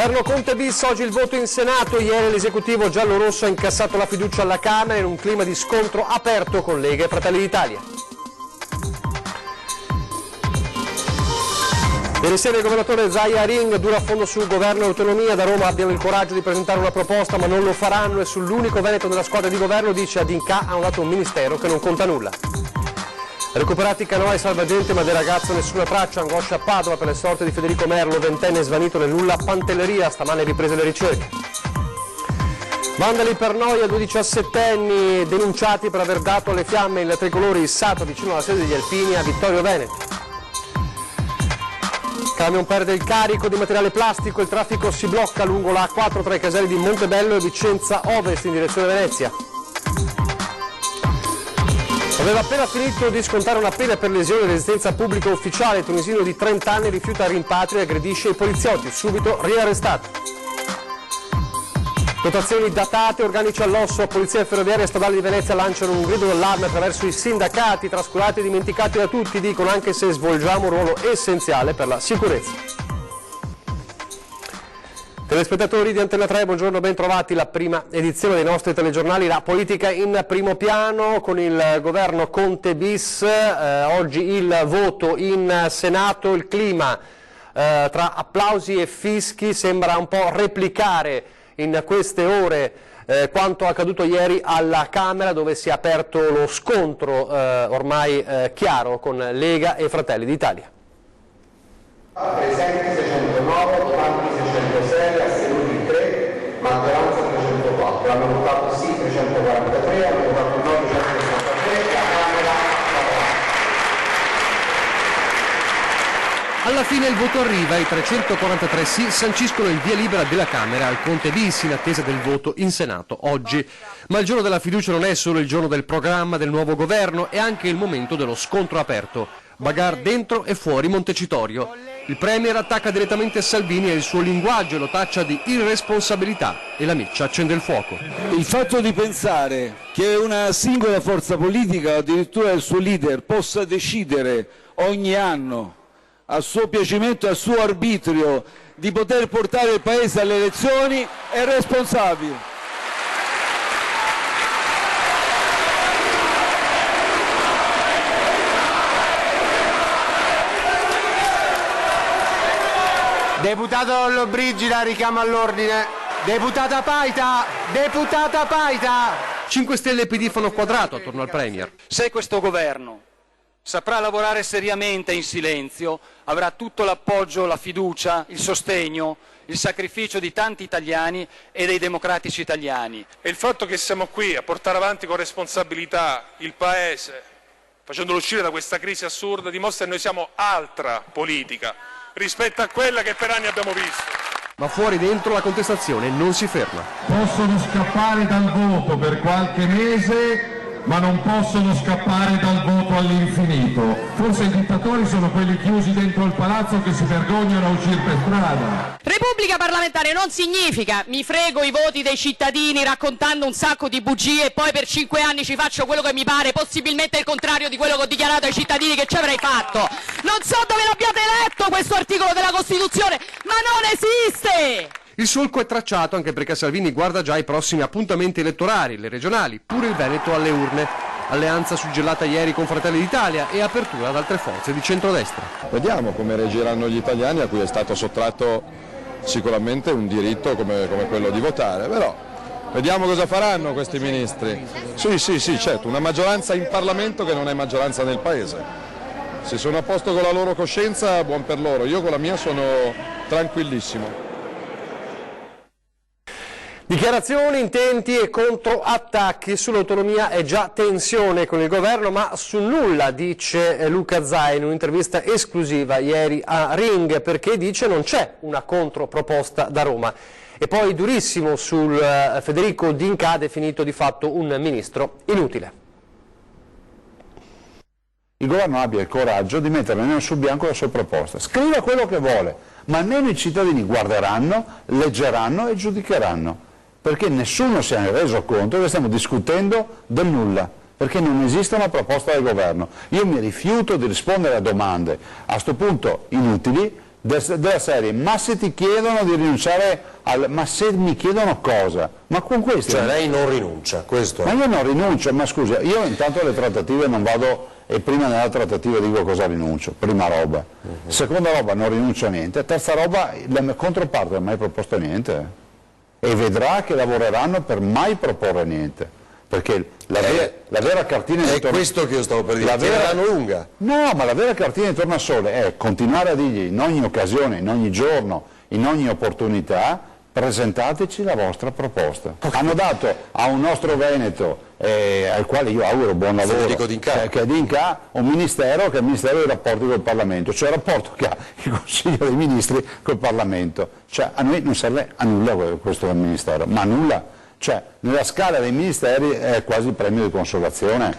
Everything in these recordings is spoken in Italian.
Governo Conte bis, oggi il voto in Senato, ieri l'esecutivo giallo-rosso ha incassato la fiducia alla Camera in un clima di scontro aperto con Lega e Fratelli d'Italia. Ieri sera il governatore Zaia Ring dura a fondo su governo e autonomia, da Roma abbiano il coraggio di presentare una proposta ma non lo faranno e sull'unico veneto della squadra di governo dice a D'Inca hanno dato un ministero che non conta nulla. Recuperati canoa e salvagente ma del ragazzo nessuna traccia, angoscia a Padova per le sorte di Federico Merlo, ventenne svanito nel nulla Pantelleria, stamane riprese le ricerche. Vandali per noia, 2 diciassettenni denunciati per aver dato alle fiamme il tricolore issato vicino alla sede degli Alpini a Vittorio Veneto. Camion perde il carico di materiale plastico, il traffico si blocca lungo la A4 tra i caselli di Montebello e Vicenza Ovest in direzione Venezia. Aveva appena finito di scontare una pena per lesione di resistenza pubblica ufficiale, il tunisino di 30 anni rifiuta rimpatrio e aggredisce i poliziotti, subito riarrestato. Dotazioni datate, organici all'osso, Polizia Ferroviaria e Stradali di Venezia lanciano un grido d'allarme attraverso i sindacati, trascurati e dimenticati da tutti, dicono anche se svolgiamo un ruolo essenziale per la sicurezza. Telespettatori di Antena 3, buongiorno, ben trovati, la prima edizione dei nostri telegiornali, la politica in primo piano con il governo Conte bis, oggi il voto in Senato, il clima tra applausi e fischi sembra un po' replicare in queste ore quanto accaduto ieri alla Camera dove si è aperto lo scontro ormai chiaro con Lega e Fratelli d'Italia. Presenti 609, votanti 606, astenuti 3, maggioranza 304. Hanno votato sì 343, hanno votato no 263, la Camera Alla fine il voto arriva, i 343 sì sanciscono il via libera della Camera al Conte bis in attesa del voto in Senato oggi. Ma il giorno della fiducia non è solo il giorno del programma del nuovo governo, è anche il momento dello scontro aperto. Bagarre dentro e fuori Montecitorio. Il Premier attacca direttamente Salvini e il suo linguaggio lo taccia di irresponsabilità e la miccia accende il fuoco. Il fatto di pensare che una singola forza politica o addirittura il suo leader possa decidere ogni anno a suo piacimento e a suo arbitrio di poter portare il Paese alle elezioni è responsabile. Deputato Lollobrigida, richiamo all'ordine. Deputata Paita! Deputata Paita! 5 Stelle e PD fanno quadrato attorno al Premier. Se questo governo saprà lavorare seriamente in silenzio, avrà tutto l'appoggio, la fiducia, il sostegno, il sacrificio di tanti italiani e dei democratici italiani. E il fatto che siamo qui a portare avanti con responsabilità il Paese, facendolo uscire da questa crisi assurda, dimostra che noi siamo altra politica rispetto a quella che per anni abbiamo visto. Ma fuori dentro la contestazione non si ferma. Possono scappare dal voto per qualche mese, ma non possono scappare dal voto all'infinito. Forse i dittatori sono quelli chiusi dentro il palazzo che si vergognano a uscire per strada. Repubblica parlamentare non significa mi frego i voti dei cittadini raccontando un sacco di bugie e poi per 5 anni ci faccio quello che mi pare, possibilmente il contrario di quello che ho dichiarato ai cittadini che ci avrei fatto. Non so dove l'abbiate letto questo articolo della Costituzione, ma non esiste! Il solco è tracciato anche perché Salvini guarda già i prossimi appuntamenti elettorali, le regionali, pure il Veneto alle urne. Alleanza suggellata ieri con Fratelli d'Italia e apertura ad altre forze di centrodestra. Vediamo come reagiranno gli italiani a cui è stato sottratto sicuramente un diritto come quello di votare, però vediamo cosa faranno questi ministri. Sì, certo, una maggioranza in Parlamento che non è maggioranza nel Paese. Se sono a posto con la loro coscienza, buon per loro, io con la mia sono tranquillissimo. Dichiarazioni, intenti e controattacchi. Sull'autonomia è già tensione con il governo, ma su nulla, dice Luca Zaia in un'intervista esclusiva ieri a Ring, perché dice non c'è una controproposta da Roma. E poi durissimo sul Federico D'Inca, definito di fatto un ministro inutile. Il governo abbia il coraggio di mettere nero su bianco la sua proposta, scriva quello che vuole, ma almeno i cittadini guarderanno, leggeranno e giudicheranno. Perché nessuno si è reso conto che stiamo discutendo del nulla, perché non esiste una proposta del governo. Io mi rifiuto di rispondere a domande, a questo punto inutili, della serie, ma se ti chiedono di rinunciare ma se mi chiedono cosa? Ma con questo... Cioè lei non rinuncia, questo Ma io non rinuncio, ma scusa, io intanto alle trattative non vado e prima nella trattativa dico cosa rinuncio, prima roba. Seconda roba, non rinuncio a niente. Terza roba, la mia controparte non ha mai proposto niente. E vedrà che lavoreranno per mai proporre niente. Perché la vera cartina è intorno... questo che io stavo per dire, tireranno lunga. No, ma la vera cartina intorno al sole è continuare a dirgli in ogni occasione, in ogni giorno, in ogni opportunità, presentateci la vostra proposta. Hanno dato a un nostro Veneto, al quale io auguro buon lavoro, che è D'Inca, un ministero che è il Ministero dei Rapporti col Parlamento, cioè il rapporto che ha il Consiglio dei Ministri col Parlamento. Cioè a noi non serve a nulla questo del Ministero, ma a nulla. Cioè, nella scala dei ministeri è quasi il premio di consolazione.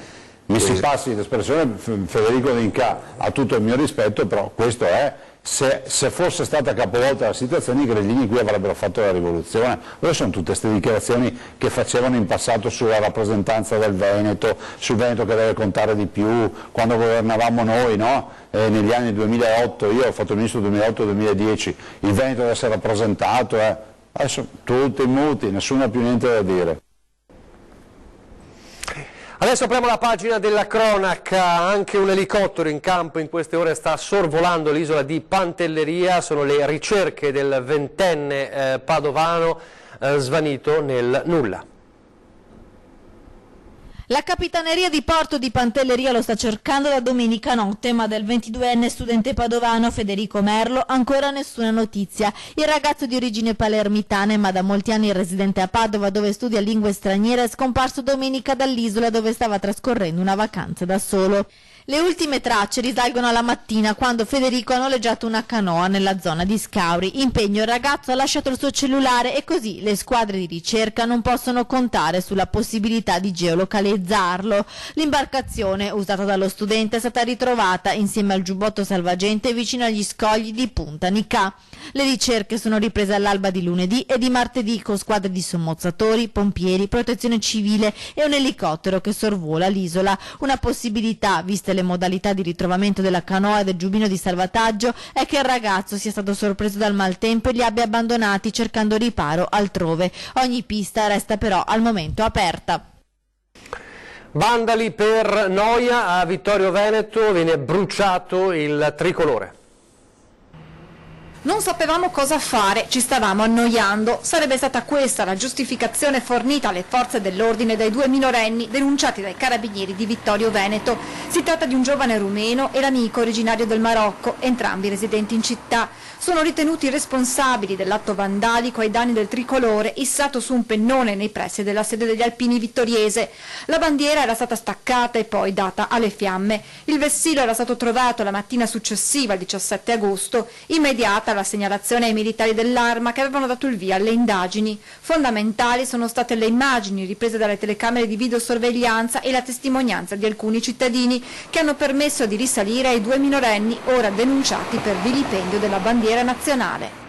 Mi si passi l'espressione, Federico D'Inca ha tutto il mio rispetto, però questo è, se fosse stata capovolta la situazione, i grillini qui avrebbero fatto la rivoluzione. Ora sono tutte queste dichiarazioni che facevano in passato sulla rappresentanza del Veneto, sul Veneto che deve contare di più, quando governavamo noi, no? Negli anni 2008, io ho fatto il ministro 2008-2010, il Veneto deve essere rappresentato, Adesso tutti muti, nessuno ha più niente da dire. Adesso apriamo la pagina della cronaca, anche un elicottero in campo in queste ore sta sorvolando l'isola di Pantelleria, sono le ricerche del 20enne padovano svanito nel nulla. La Capitaneria di Porto di Pantelleria lo sta cercando da domenica notte, ma del 22enne studente padovano Federico Merlo ancora nessuna notizia. Il ragazzo di origine palermitane, ma da molti anni residente a Padova, dove studia lingue straniere, è scomparso domenica dall'isola dove stava trascorrendo una vacanza da solo. Le ultime tracce risalgono alla mattina, quando Federico ha noleggiato una canoa nella zona di Scauri. Impegno: il ragazzo ha lasciato il suo cellulare e così le squadre di ricerca non possono contare sulla possibilità di geolocalizzarlo. L'imbarcazione usata dallo studente è stata ritrovata insieme al giubbotto salvagente vicino agli scogli di Punta Nicà. Le ricerche sono riprese all'alba di lunedì e di martedì con squadre di sommozzatori, pompieri, protezione civile e un elicottero che sorvola l'isola. Una possibilità, viste le modalità di ritrovamento della canoa e del giubbino di salvataggio, è che il ragazzo sia stato sorpreso dal maltempo e li abbia abbandonati cercando riparo altrove. Ogni pista resta però al momento aperta. Vandali per noia, a Vittorio Veneto viene bruciato il tricolore. Non sapevamo cosa fare, ci stavamo annoiando. Sarebbe stata questa la giustificazione fornita alle forze dell'ordine dai due minorenni denunciati dai carabinieri di Vittorio Veneto. Si tratta di un giovane rumeno e l'amico originario del Marocco, entrambi residenti in città. Sono ritenuti responsabili dell'atto vandalico ai danni del tricolore issato su un pennone nei pressi della sede degli Alpini Vittoriese. La bandiera era stata staccata e poi data alle fiamme. Il vessillo era stato trovato la mattina successiva, il 17 agosto, immediata la segnalazione ai militari dell'Arma che avevano dato il via alle indagini. Fondamentali sono state le immagini riprese dalle telecamere di videosorveglianza e la testimonianza di alcuni cittadini che hanno permesso di risalire ai due minorenni ora denunciati per vilipendio della bandiera nazionale.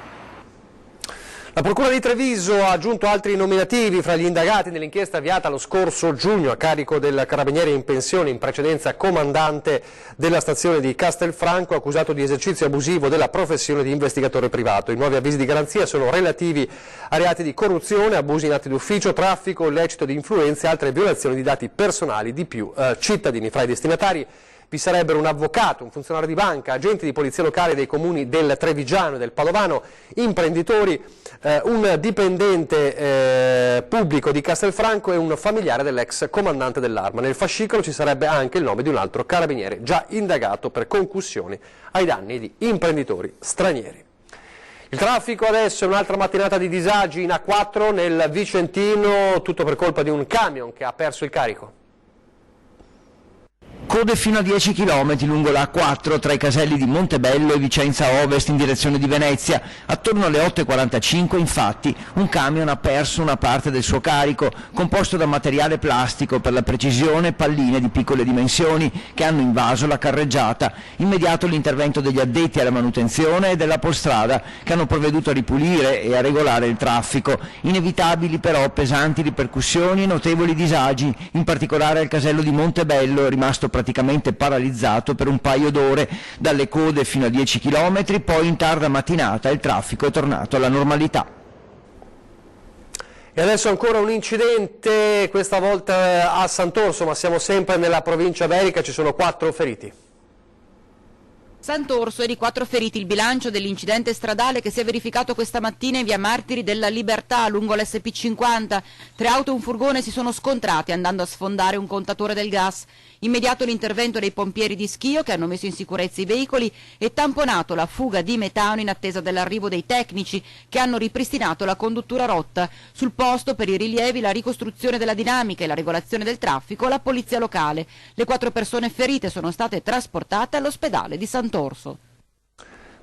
La Procura di Treviso ha aggiunto altri nominativi fra gli indagati nell'inchiesta avviata lo scorso giugno a carico del carabiniere in pensione, in precedenza comandante della stazione di Castelfranco, accusato di esercizio abusivo della professione di investigatore privato. I nuovi avvisi di garanzia sono relativi a reati di corruzione, abusi in atti d'ufficio, traffico illecito di influenze e altre violazioni di dati personali di più cittadini. Fra i destinatari vi sarebbero un avvocato, un funzionario di banca, agenti di polizia locale dei comuni del Trevigiano e del Padovano, imprenditori, un dipendente pubblico di Castelfranco e un familiare dell'ex comandante dell'Arma. Nel fascicolo ci sarebbe anche il nome di un altro carabiniere già indagato per concussioni ai danni di imprenditori stranieri. Il traffico adesso è un'altra mattinata di disagi in A4 nel Vicentino, tutto per colpa di un camion che ha perso il carico. Code fino a 10 km lungo la A4 tra i caselli di Montebello e Vicenza Ovest in direzione di Venezia. Attorno alle 8.45 infatti un camion ha perso una parte del suo carico, composto da materiale plastico, per la precisione palline di piccole dimensioni che hanno invaso la carreggiata. Immediato l'intervento degli addetti alla manutenzione e della Polstrada che hanno provveduto a ripulire e a regolare il traffico. Inevitabili però pesanti ripercussioni e notevoli disagi, in particolare al casello di Montebello, rimasto praticamente praticamente paralizzato per un paio d'ore, dalle code fino a 10 km, poi in tarda mattinata il traffico è tornato alla normalità. E adesso ancora un incidente, questa volta a Sant'Orso, ma siamo sempre nella provincia berica, ci sono 4 feriti. Sant'Orso è di 4 feriti il bilancio dell'incidente stradale che si è verificato questa mattina in via Martiri della Libertà lungo l'SP50. 3 auto e un furgone si sono scontrati andando a sfondare un contatore del gas. Immediato l'intervento dei pompieri di Schio che hanno messo in sicurezza i veicoli e tamponato la fuga di metano in attesa dell'arrivo dei tecnici che hanno ripristinato la conduttura rotta. Sul posto per i rilievi la ricostruzione della dinamica e la regolazione del traffico la polizia locale. Le 4 persone ferite sono state trasportate all'ospedale di Sant'Orso.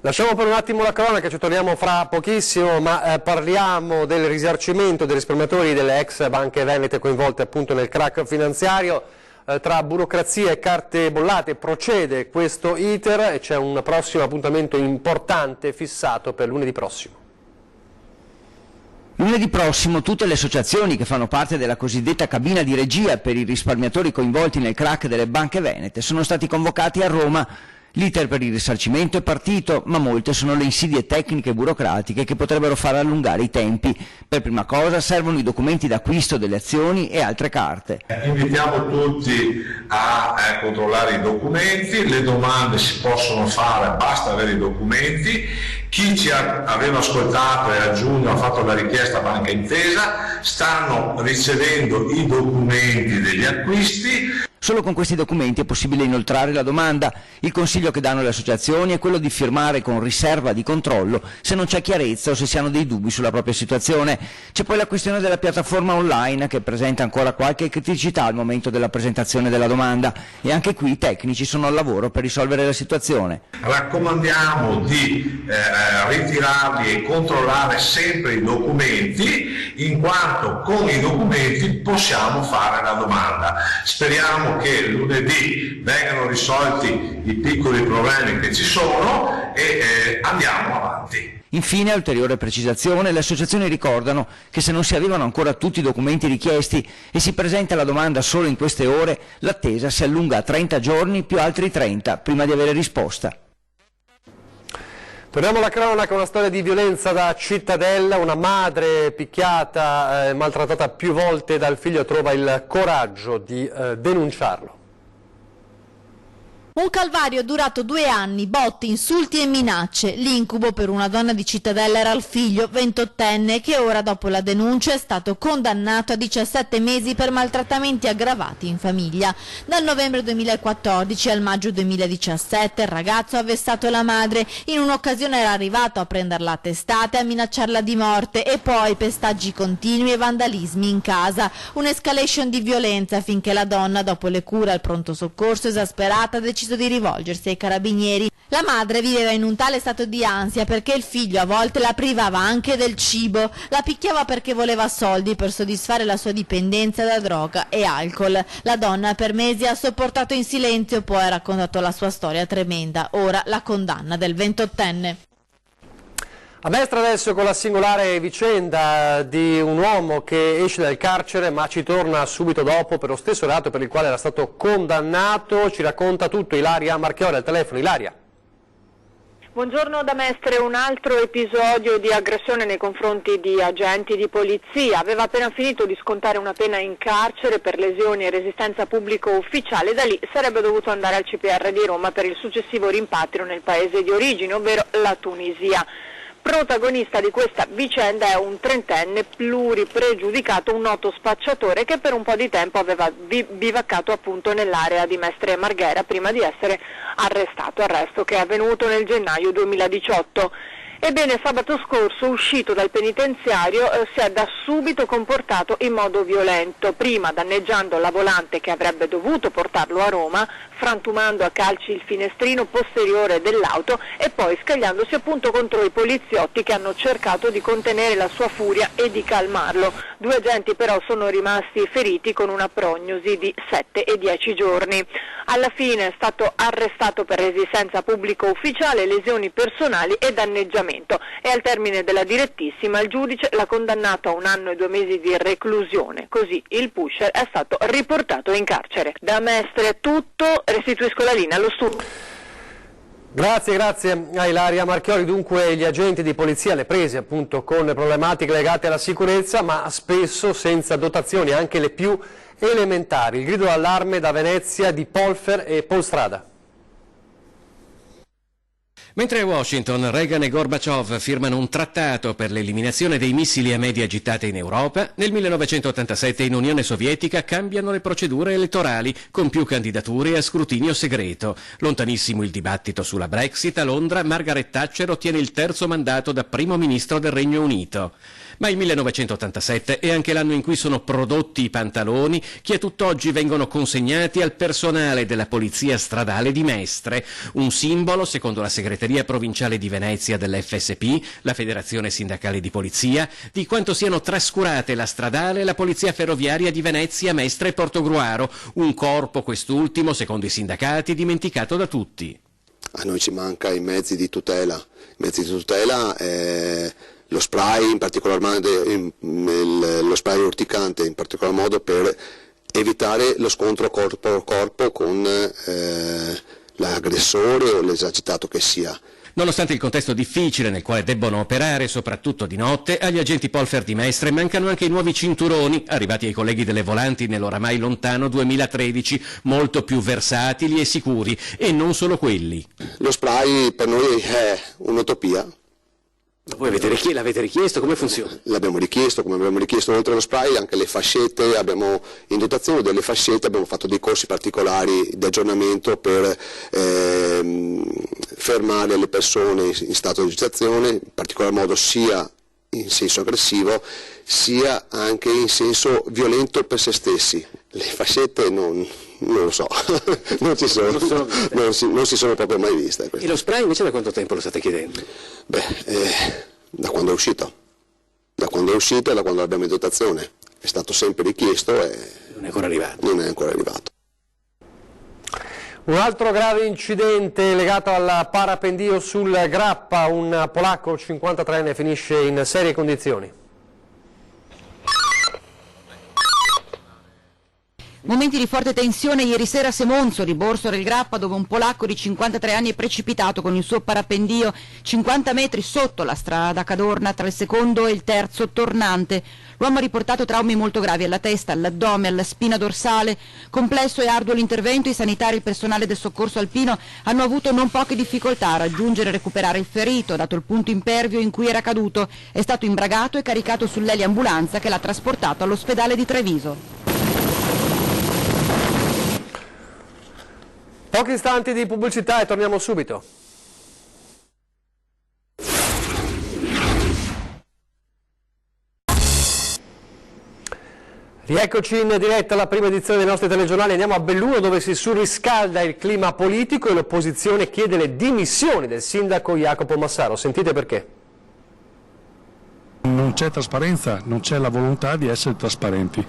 Lasciamo per un attimo la cronaca, ci torniamo fra pochissimo, ma parliamo del risarcimento dei risparmiatori delle ex banche venete coinvolte appunto nel crack finanziario. Tra burocrazia e carte bollate procede questo iter e c'è un prossimo appuntamento importante fissato per lunedì prossimo. Lunedì prossimo tutte le associazioni che fanno parte della cosiddetta cabina di regia per i risparmiatori coinvolti nel crack delle banche venete sono stati convocati a Roma. L'iter per il risarcimento è partito, ma molte sono le insidie tecniche e burocratiche che potrebbero far allungare i tempi. Per prima cosa servono i documenti d'acquisto delle azioni e altre carte. Invitiamo tutti a controllare i documenti, le domande si possono fare, basta avere i documenti. Chi ci aveva ascoltato e a giugno ha fatto la richiesta a Banca Intesa stanno ricevendo i documenti degli acquisti. Solo con questi documenti è possibile inoltrare la domanda. Il consiglio che danno le associazioni è quello di firmare con riserva di controllo se non c'è chiarezza o se si hanno dei dubbi sulla propria situazione. C'è poi la questione della piattaforma online che presenta ancora qualche criticità al momento della presentazione della domanda e anche qui i tecnici sono al lavoro per risolvere la situazione. Raccomandiamo di ritirarli e controllare sempre i documenti, in quanto con i documenti possiamo fare la domanda. Speriamo che lunedì vengano risolti i piccoli problemi che ci sono e andiamo avanti. Infine, ulteriore precisazione, le associazioni ricordano che se non si arrivano ancora tutti i documenti richiesti e si presenta la domanda solo in queste ore, l'attesa si allunga a 30 giorni più altri 30 prima di avere risposta. Torniamo alla cronaca, una storia di violenza da Cittadella, una madre picchiata, maltrattata più volte dal figlio trova il coraggio di denunciarlo. Un calvario durato 2 anni, botti, insulti e minacce. L'incubo per una donna di Cittadella era il figlio, 28enne, che ora dopo la denuncia è stato condannato a 17 mesi per maltrattamenti aggravati in famiglia. Dal novembre 2014 al maggio 2017 il ragazzo ha vessato la madre. In un'occasione era arrivato a prenderla a testate e a minacciarla di morte e poi pestaggi continui e vandalismi in casa. Un'escalation di violenza finché la donna, dopo le cure al pronto soccorso, esasperata, ha deciso di rivolgersi ai carabinieri. La madre viveva in un tale stato di ansia perché il figlio a volte la privava anche del cibo, la picchiava perché voleva soldi per soddisfare la sua dipendenza da droga e alcol. La donna per mesi ha sopportato in silenzio, poi ha raccontato la sua storia tremenda, ora la condanna del 28enne. A Mestre adesso con la singolare vicenda di un uomo che esce dal carcere ma ci torna subito dopo per lo stesso reato per il quale era stato condannato. Ci racconta tutto Ilaria Marchiori al telefono. Ilaria. Buongiorno da Mestre, un altro episodio di aggressione nei confronti di agenti di polizia. Aveva appena finito di scontare una pena in carcere per lesioni e resistenza pubblico ufficiale. Da lì sarebbe dovuto andare al CPR di Roma per il successivo rimpatrio nel paese di origine, ovvero la Tunisia. Protagonista di questa vicenda è un 30enne pluripregiudicato, un noto spacciatore che per un po' di tempo aveva bivaccato appunto nell'area di Mestre Marghera prima di essere arresto che è avvenuto nel gennaio 2018. Ebbene, sabato scorso, uscito dal penitenziario, si è da subito comportato in modo violento, prima danneggiando la volante che avrebbe dovuto portarlo a Roma, frantumando a calci il finestrino posteriore dell'auto e poi scagliandosi appunto contro i poliziotti che hanno cercato di contenere la sua furia e di calmarlo. 2 agenti però sono rimasti feriti con una prognosi di 7 e 10 giorni. Alla fine è stato arrestato per resistenza pubblico ufficiale, lesioni personali e danneggiamento sfruttamento e al termine della direttissima il giudice l'ha condannato a 1 anno e 2 mesi di reclusione, così il pusher è stato riportato in carcere. Da Mestre è tutto, restituisco la linea allo studio. Grazie a Ilaria Marchiori. Dunque gli agenti di polizia alle prese appunto con problematiche legate alla sicurezza, ma spesso senza dotazioni anche le più elementari. Il grido d'allarme da Venezia di Polfer e Polstrada. Mentre a Washington Reagan e Gorbaciov firmano un trattato per l'eliminazione dei missili a media gittata in Europa, nel 1987 in Unione Sovietica cambiano le procedure elettorali con più candidature a scrutinio segreto. Lontanissimo il dibattito sulla Brexit, a Londra Margaret Thatcher ottiene il 3° mandato da primo ministro del Regno Unito. Ma il 1987 è anche l'anno in cui sono prodotti i pantaloni che a tutt'oggi vengono consegnati al personale della Polizia Stradale di Mestre, un simbolo, secondo la segreteria provinciale di Venezia dell'FSP, la Federazione Sindacale di Polizia, di quanto siano trascurate la stradale e la Polizia Ferroviaria di Venezia, Mestre e Portogruaro, un corpo quest'ultimo, secondo i sindacati, dimenticato da tutti. A noi ci manca i mezzi di tutela, lo spray, in particolar modo, lo spray urticante, in particolar modo per evitare lo scontro corpo a corpo con l'aggressore o l'esagitato che sia. Nonostante il contesto difficile nel quale debbono operare, soprattutto di notte, agli agenti Polfer di Mestre mancano anche i nuovi cinturoni, arrivati ai colleghi delle volanti nell'oramai lontano 2013, molto più versatili e sicuri, e non solo quelli. Lo spray per noi è un'utopia. Voi l'avete richiesto? Come funziona? L'abbiamo richiesto, come abbiamo richiesto oltre allo spray anche le fascette, abbiamo in dotazione delle fascette, abbiamo fatto dei corsi particolari di aggiornamento per fermare le persone in stato di agitazione, in particolar modo sia in senso aggressivo sia anche in senso violento per se stessi. Le fascette non lo so, non si sono proprio mai viste. E lo spray invece da quanto tempo lo state chiedendo? Da quando è uscito. Da quando l'abbiamo in dotazione. È stato sempre richiesto e non è ancora arrivato. Un altro grave incidente legato al parapendio sul Grappa, un polacco 53enne finisce in serie condizioni. Momenti di forte tensione ieri sera a Semonzoli, Borso del Grappa, dove un polacco di 53 anni è precipitato con il suo parapendio 50 metri sotto la strada Cadorna tra il secondo e il terzo tornante. L'uomo ha riportato traumi molto gravi alla testa, all'addome, alla spina dorsale. Complesso e arduo l'intervento, i sanitari e il personale del soccorso alpino hanno avuto non poche difficoltà a raggiungere e recuperare il ferito, dato il punto impervio in cui era caduto. È stato imbragato e caricato sull'eliambulanza che l'ha trasportato all'ospedale di Treviso. Pochi istanti di pubblicità e torniamo subito. Rieccoci in diretta alla prima edizione dei nostri telegiornali. Andiamo a Belluno, dove si surriscalda il clima politico e l'opposizione chiede le dimissioni del sindaco Jacopo Massaro. Sentite perché. Non c'è trasparenza, non c'è la volontà di essere trasparenti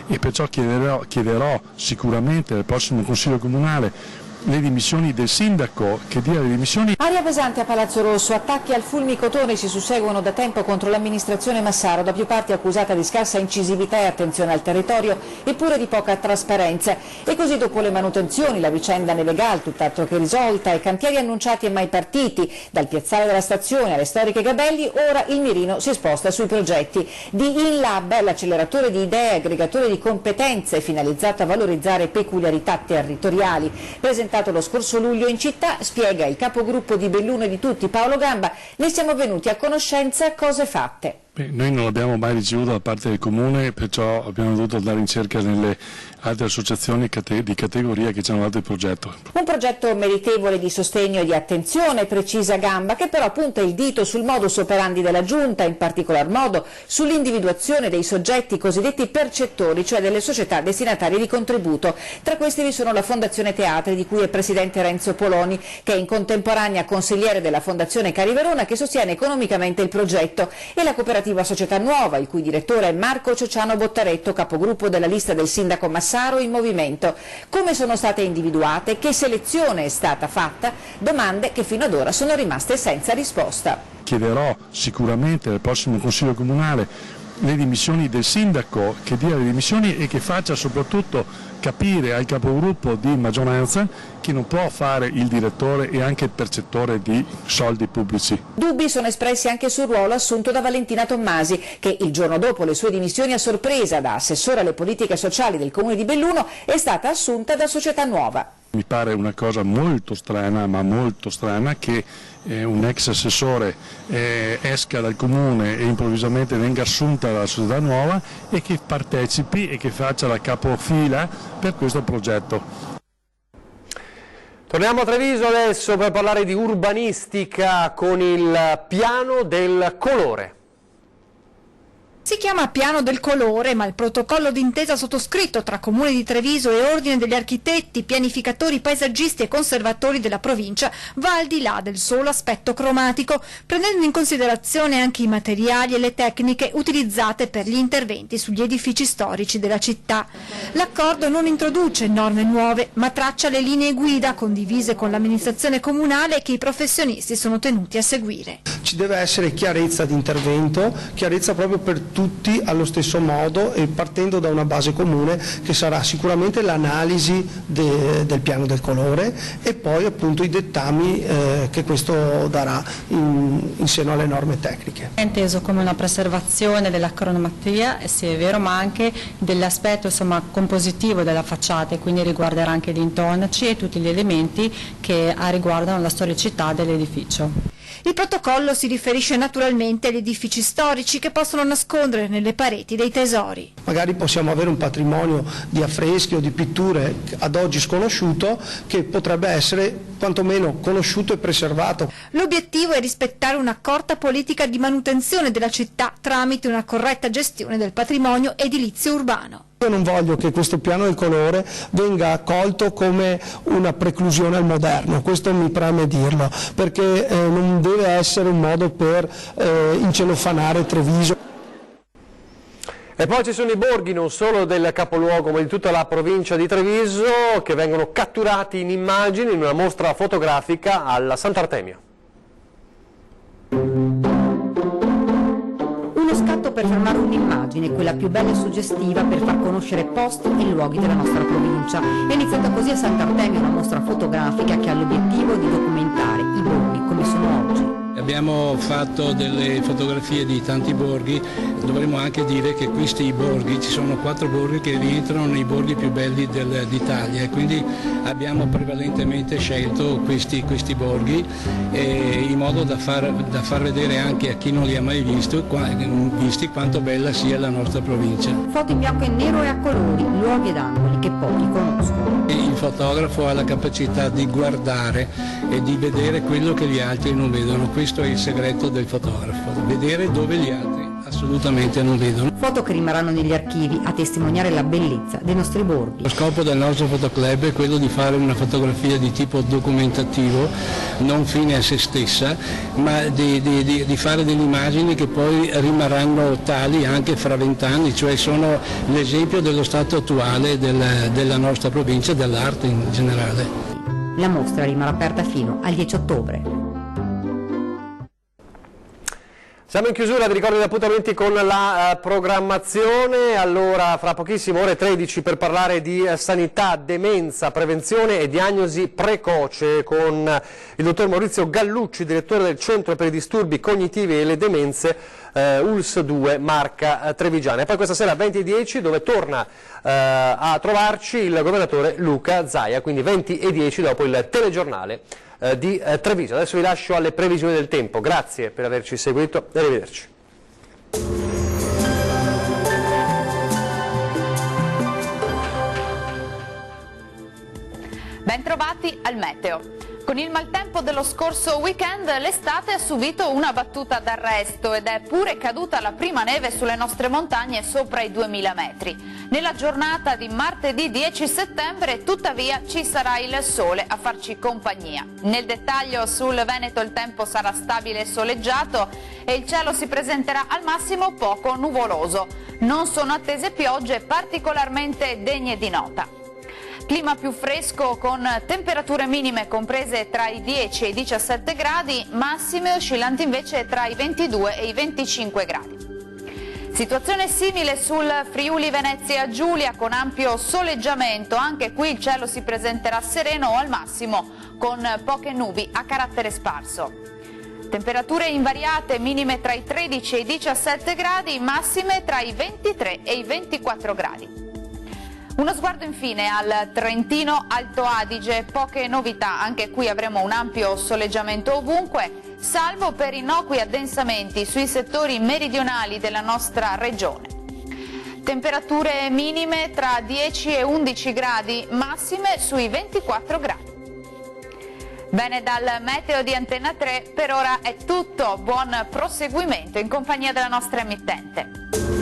e perciò chiederò sicuramente al prossimo Consiglio Comunale le dimissioni del sindaco, che dia le dimissioni. Aria pesante a Palazzo Rosso, attacchi al fulmicotone si susseguono da tempo contro l'amministrazione Massaro, da più parti accusata di scarsa incisività e attenzione al territorio, eppure di poca trasparenza. E così dopo le manutenzioni, la vicenda Nevegal, tutt'altro che risolta, i cantieri annunciati e mai partiti, dal piazzale della stazione alle storiche Gabelli, ora il mirino si sposta sui progetti. Di InLab, l'acceleratore di idee, aggregatore di competenze finalizzato a valorizzare peculiarità territoriali, presentato lo scorso luglio in città, spiega il capogruppo di Belluno e di tutti Paolo Gamba, ne siamo venuti a conoscenza cose fatte. Noi non l'abbiamo mai ricevuto da parte del Comune, perciò abbiamo dovuto andare in cerca nelle altre associazioni di categoria che ci hanno dato il progetto. Un progetto meritevole di sostegno e di attenzione, precisa Gamba, che però punta il dito sul modus operandi della Giunta, in particolar modo sull'individuazione dei soggetti cosiddetti percettori, cioè delle società destinatarie di contributo. Tra questi vi sono la Fondazione Teatri, di cui è presidente Renzo Poloni, che è in contemporanea consigliere della Fondazione Cari Verona, che sostiene economicamente il progetto, e la cooperativa Cooperativa Società Nuova, il cui direttore è Marco Ciociano Bottaretto, capogruppo della lista del sindaco Massaro in Movimento. Come sono state individuate? Che selezione è stata fatta? Domande che fino ad ora sono rimaste senza risposta. Chiederò sicuramente al prossimo Consiglio Comunale le dimissioni del sindaco, che dia le dimissioni e che faccia soprattutto capire al capogruppo di maggioranza che non può fare il direttore e anche il percettore di soldi pubblici. Dubbi sono espressi anche sul ruolo assunto da Valentina Tommasi, che il giorno dopo le sue dimissioni a sorpresa da assessore alle politiche sociali del comune di Belluno è stata assunta da Società Nuova. Mi pare una cosa molto strana, ma molto strana, che un ex assessore esca dal comune e improvvisamente venga assunta dalla Società Nuova e che partecipi e che faccia la capofila per questo progetto. Torniamo a Treviso adesso per parlare di urbanistica con il piano del colore. Si chiama Piano del Colore, ma il protocollo d'intesa sottoscritto tra Comune di Treviso e Ordine degli Architetti, Pianificatori, Paesaggisti e Conservatori della provincia va al di là del solo aspetto cromatico, prendendo in considerazione anche i materiali e le tecniche utilizzate per gli interventi sugli edifici storici della città. L'accordo non introduce norme nuove, ma traccia le linee guida condivise con l'amministrazione comunale che i professionisti sono tenuti a seguire. Ci deve essere chiarezza di intervento, chiarezza proprio per tutti allo stesso modo e partendo da una base comune che sarà sicuramente l'analisi del piano del colore e poi appunto i dettami che questo darà in seno alle norme tecniche. È inteso come una preservazione della cromatia, sì è vero, ma anche dell'aspetto compositivo della facciata, quindi riguarderà anche gli intonaci e tutti gli elementi che riguardano la storicità dell'edificio. Il protocollo si riferisce naturalmente agli edifici storici che possono nascondere nelle pareti dei tesori. Magari possiamo avere un patrimonio di affreschi o di pitture ad oggi sconosciuto che potrebbe essere quantomeno conosciuto e preservato. L'obiettivo è rispettare un'accorta politica di manutenzione della città tramite una corretta gestione del patrimonio edilizio urbano. Io non voglio che questo piano del colore venga accolto come una preclusione al moderno, questo mi preme dirlo, perché non deve essere un modo per incelofanare Treviso. E poi ci sono i borghi non solo del capoluogo ma di tutta la provincia di Treviso che vengono catturati in immagini in una mostra fotografica alla Sant'Artemio. Uno scatto per fermare un'immagine, quella più bella e suggestiva per far conoscere posti e luoghi della nostra provincia. È iniziata così a Sant'Artemio una mostra fotografica che ha l'obiettivo di documentare i borghi come sono oggi. Abbiamo fatto delle fotografie di tanti borghi, dovremmo anche dire che questi borghi, ci sono 4 borghi che rientrano nei borghi più belli d'Italia e quindi abbiamo prevalentemente scelto questi borghi in modo da far vedere anche a chi non li ha mai visti quanto bella sia la nostra provincia. Foto in bianco e nero e a colori, luoghi ed angoli che pochi conoscono. Il fotografo ha la capacità di guardare e di vedere quello che gli altri non vedono. Questo è il segreto del fotografo, vedere dove gli altri assolutamente non vedono. Foto che rimarranno negli archivi a testimoniare la bellezza dei nostri borghi. Lo scopo del nostro fotoclub è quello di fare una fotografia di tipo documentativo, non fine a se stessa, ma di fare delle immagini che poi rimarranno tali anche fra 20 anni, cioè sono l'esempio dello stato attuale della nostra provincia, dell'arte in generale. La mostra rimarrà aperta fino al 10 ottobre. Siamo in chiusura, vi ricordo gli appuntamenti con la programmazione, allora fra pochissimo ore 13 per parlare di sanità, demenza, prevenzione e diagnosi precoce con il dottor Maurizio Gallucci, direttore del Centro per i disturbi cognitivi e le demenze ULS 2 Marca Trevigiana. E poi questa sera 20:10 dove torna a trovarci il governatore Luca Zaia, quindi 20:10 dopo il telegiornale di Treviso. Adesso vi lascio alle previsioni del tempo, grazie per averci seguito e arrivederci. Bentrovati al meteo. Con il maltempo dello scorso weekend l'estate ha subito una battuta d'arresto ed è pure caduta la prima neve sulle nostre montagne sopra i 2000 metri. Nella giornata di martedì 10 settembre tuttavia ci sarà il sole a farci compagnia. Nel dettaglio sul Veneto il tempo sarà stabile e soleggiato e il cielo si presenterà al massimo poco nuvoloso. Non sono attese piogge particolarmente degne di nota. Clima più fresco con temperature minime comprese tra i 10 e i 17 gradi, massime oscillanti invece tra i 22 e i 25 gradi. Situazione simile sul Friuli Venezia Giulia con ampio soleggiamento, anche qui il cielo si presenterà sereno o al massimo con poche nubi a carattere sparso. Temperature invariate, minime tra i 13 e i 17 gradi, massime tra i 23 e i 24 gradi. Uno sguardo infine al Trentino Alto Adige, poche novità, anche qui avremo un ampio soleggiamento ovunque, salvo per innocui addensamenti sui settori meridionali della nostra regione. Temperature minime tra 10 e 11 gradi, massime sui 24 gradi. Bene, dal meteo di Antenna 3 per ora è tutto, buon proseguimento in compagnia della nostra emittente.